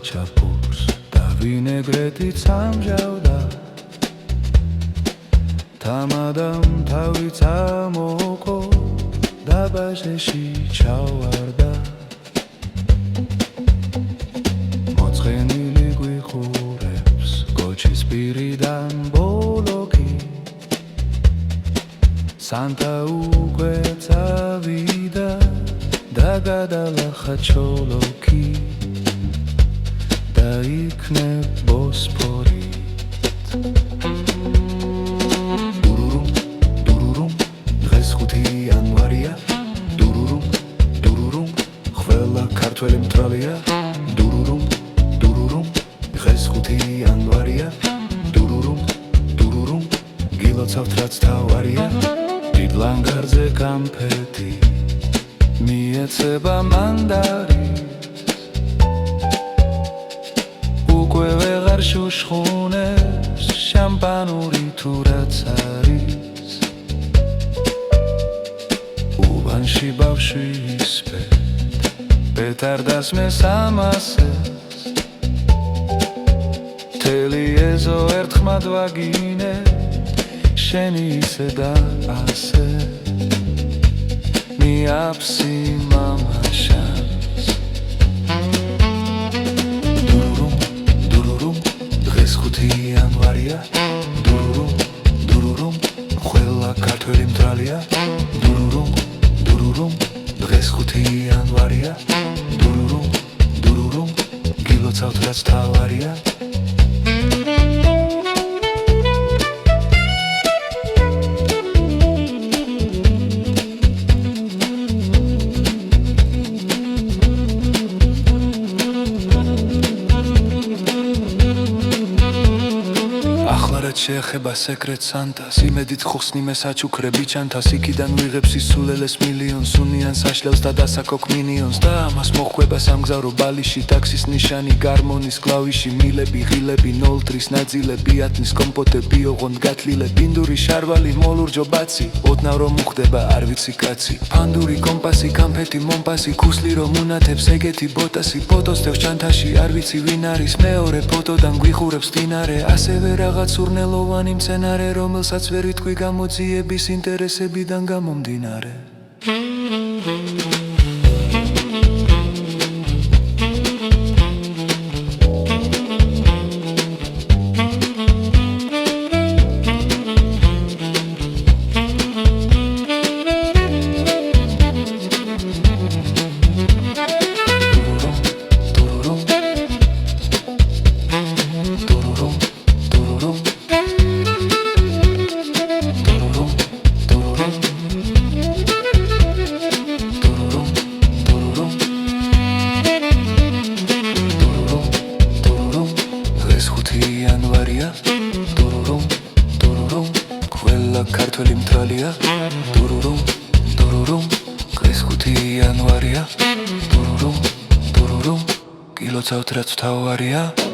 ჩაფურს და ვინეგრეტით სამჟავდა თამადამ თავიც ამოყო დაბაჟეში ჩავარდა მოწყენილი გვიხურებს გოჩის პირიდან ბოლოკი სანტა უკვე წავიდა და გადალახა ჩოლოქი და იქნებ ბოსფორით დურურუმ დურურუმ დღეს 5 იანვარია დურურუმ დურურუმ ყველა ქართველი მტრალია დურურუმ დურურუმ დღეს 5 იანვარია დურურუმ დურურუმ გილოცავთ რაც თავარია დიდ ლანგარზე კამფეტი მიეცება მანდარი უკვე ვეღარ შუშხუნებს შამპანური თუ რაც არის უბანში ბავშვი ისმენთ პეტარდას მესამასეს მთელი ეზო ერთხმად ვაგინებ შენი ისე და ასე მიაფსი მამაშანს იანვარია დურურუმ დურურუმ ყველა ქართველი მტრალია დურურუმ დურურუმ დღეს 5 იანვარია დურურუმ დურურუმ გილოცავთ რაც თავარია შეეხება სეკრეტ სანტას იმედით ხუხსნი მე საჩუქრები ჩანთას იქიდან ვიღებს ისულელეს მილიონს უნიან საშლელს და დასაკოკ მინიონს და ამას მოხვება სამგზავრო ბალიში ტაქსის ნიშანი გარმონის კლავიში მილები ღილები 03 ნაწილები ათნის კომპოტები ოღონდ გათლილები ინდური შარვალი მოლურჯო ბაცი ოდნავ რომ უხდება არ ვიცი კაცი ფანდური კომპასი კამფეტი მომპასი ქუსლი რომ უნათებს ეგეთი ბოტასი ფოტოს დევს ჩანთაში არ ვიცი ვინ არის მეორე ფოტოდან გვიხურებს დინარე ასევე რაღაც ურნელოვანი მცენარე რომელსაც ვერ ვიტყვი გამოძიების ინტერესებიდან გამომდინარე დურურუმ დურურუმ ყველა ქართველი მტრალია დურურუმ დურურუმ დღეს 5 იანვარია დურურუმ დურურუმ გილოცავთ რაც თავარია